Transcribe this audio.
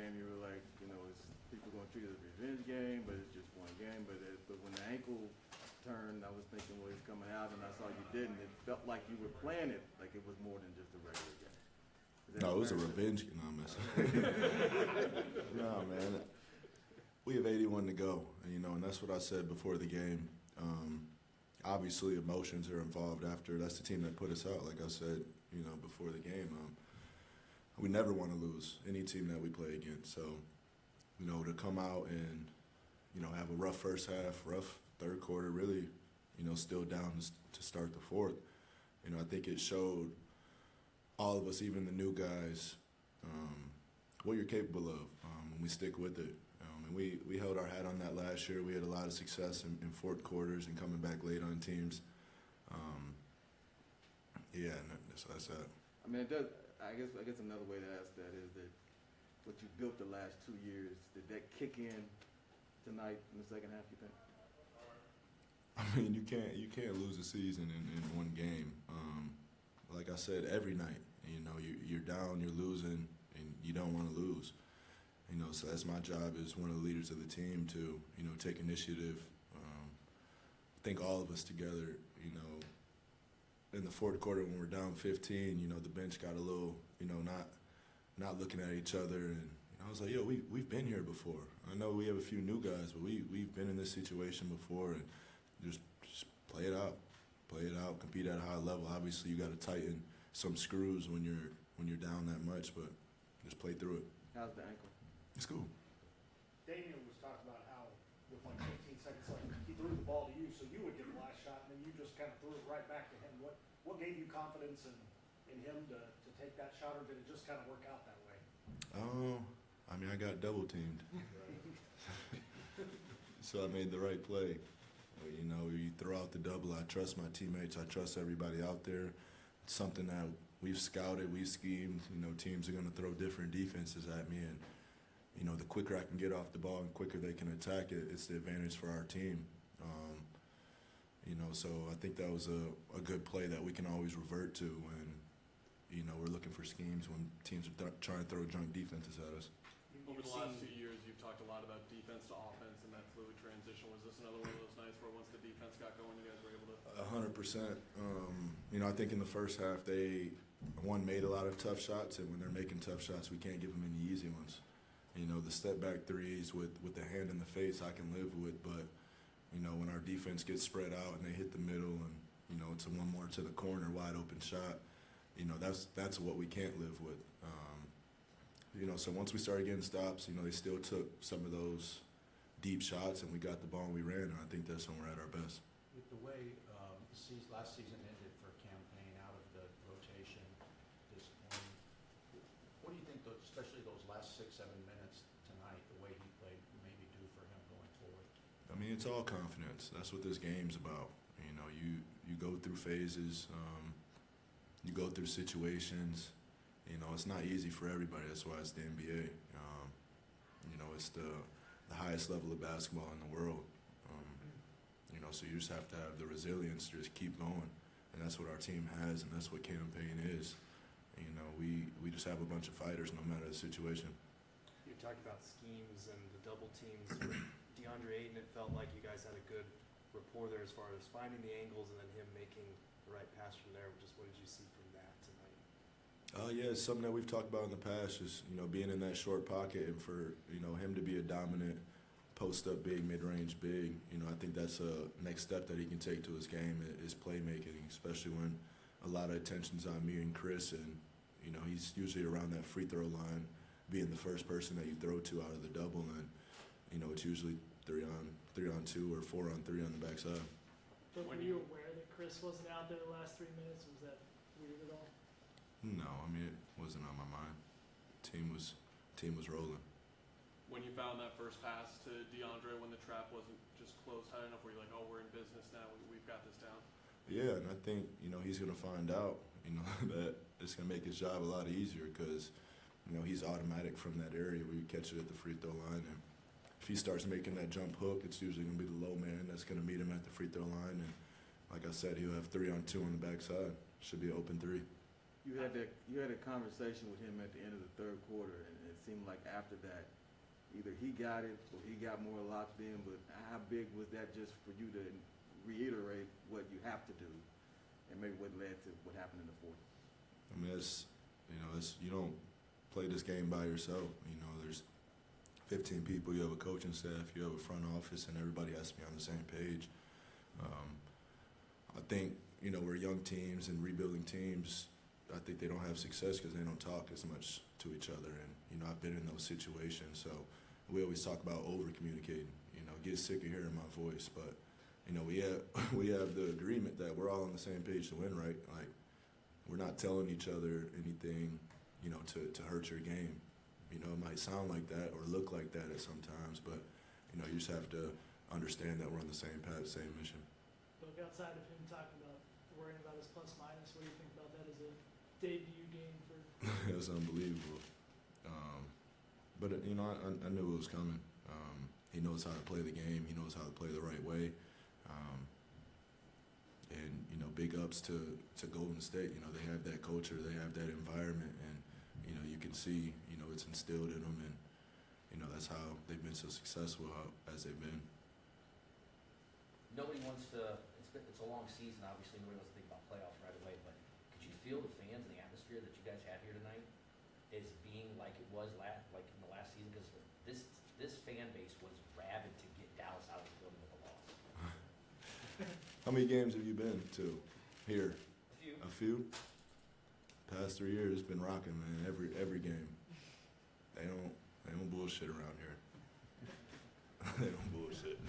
game, you were like, it's people going to treat it as a revenge game, but it's just one game. But when the ankle turned, I was thinking, well, he's coming out, and I saw you didn't. It felt like you were playing it like it was more than just a regular game. No, it was a revenge game. No, I'm messing. No, man. We have 81 to go, and that's what I said before the game. Obviously, emotions are involved after. That's the team that put us out, like I said, before the game. We never want to lose any team that we play against. So, to come out and, have a rough first half, rough third quarter, really, still down to start the fourth. I think it showed all of us, even the new guys, what you're capable of when we stick with it. And we held our hat on that last year. We had a lot of success in fourth quarters and coming back late on teams. And that's that. I mean, it does. I guess another way to ask that is that what you built the last 2 years, did that kick in tonight in the second half, you think? I mean, you can't lose a season in one game. Like I said, every night, you're down, you're losing, and you don't want to lose. So that's my job as one of the leaders of the team to, take initiative. I think all of us together, in the fourth quarter when we're down 15, the bench got a little, not looking at each other. And I was like, yo, we've been here before. I know we have a few new guys, but we've been in this situation before. And just play it out, compete at a high level. Obviously, you got to tighten some screws when you're down that much, but just play through it. How's the ankle? It's cool. Daniel was talking about how with like 15 seconds left, he threw the ball to you, so you would get the last shot, and then you just kind of threw it right back to him. What gave you confidence in him to take that shot, or did it just kind of work out that way? Oh, I mean, I got double teamed, so I made the right play. You throw out the double. I trust my teammates. I trust everybody out there. It's something that we've scouted, we've schemed. Teams are going to throw different defenses at me, and the quicker I can get off the ball and quicker they can attack it, it's the advantage for our team. So I think that was a good play that we can always revert to when, we're looking for schemes when teams are trying to throw junk defenses at us. Over the last 2 years, you've talked a lot about defense to offense and that fluid transition. Was this another one of those nights where once the defense got going, you guys were able to? 100%. I think in the first half they made a lot of tough shots, and when they're making tough shots, we can't give them any easy ones. The step back threes with the hand in the face, I can live with, but when our defense gets spread out and they hit the middle and it's a one more to the corner wide open shot, that's what we can't live with. So once we started getting stops, they still took some of those deep shots, and we got the ball and we ran, and I think that's when we're at our best. With the way last season ended for Campaign out of the rotation, what do you think, especially those last 6-7 minutes tonight, the way he played, maybe do for him going forward? I mean, it's all confidence. That's what this game's about. You go through phases, you go through situations. It's not easy for everybody. That's why it's the NBA. It's the highest level of basketball in the world. So you just have to have the resilience to just keep going. And that's what our team has, and that's what Campaign is. We just have a bunch of fighters no matter the situation. You talked about schemes and the double teams. With DeAndre Ayton, it felt like you guys had a good rapport there as far as finding the angles and then him making the right pass from there. Just what did you see from that tonight? Yeah, it's something that we've talked about in the past, just, being in that short pocket and for, him to be a dominant post-up big, mid-range big. I think that's a next step that he can take to his game is playmaking, especially when a lot of attention's on me and Chris, and, he's usually around that free throw line, being the first person that you throw to out of the double, and, it's usually 3-on-2 or 4-on-3 on the backside. But were you aware that Chris wasn't out there the last 3 minutes? Was that weird at all? No, I mean, it wasn't on my mind. Team was rolling. When you found that first pass to DeAndre when the trap wasn't just closed tight enough, were you like, oh, we're in business now, we've got this down? Yeah, and I think, he's going to find out, that it's going to make his job a lot easier because, he's automatic from that area where you catch it at the free throw line. And if he starts making that jump hook, it's usually going to be the low man that's going to meet him at the free throw line. And like I said, he'll have 3-on-2 on the backside. Should be an open 3. You had a conversation with him at the end of the third quarter, and seemed like after that, either he got it or he got more locked in, but how big was that just for you to reiterate what you have to do and maybe what led to what happened in the fourth? I mean, you don't play this game by yourself. You know, there's 15 people, you have a coaching staff, you have a front office, and everybody has to be on the same page. I think, you know, we're young teams and rebuilding teams. I think they don't have success because they don't talk as much to each other. And, you know, I've been in those situations. So we always talk about over-communicating, you know, get sick of hearing my voice. But, you know, we have the agreement that we're all on the same page to win, right? Like, we're not telling each other anything, you know, to hurt your game. You know, it might sound like that or look like that at sometimes, but, you know, you just have to understand that we're on the same path, same mission. Look, outside of him talking about worrying about his plus minus, what do you think about that as a debut game for? It was unbelievable. But, you know, I knew it was coming. He knows how to play the game. He knows how to play the right way. And, you know, big ups to Golden State. You know, they have that culture. They have that environment. And, you know, you can see, you know, it's instilled in them. And, you know, that's how they've been so successful as they've been. Nobody wants to, it's a long season, obviously, nobody wants to think about playoffs right away, but could you feel the fans and the atmosphere that you guys had here tonight as being like it was like in the last season? Because this fan base was rabid to get Dallas out of the building with a loss. How many games have you been to here? A few. A few? Past 3 years, it's been rocking, man. Every game. They don't bullshit around here. They don't bullshit.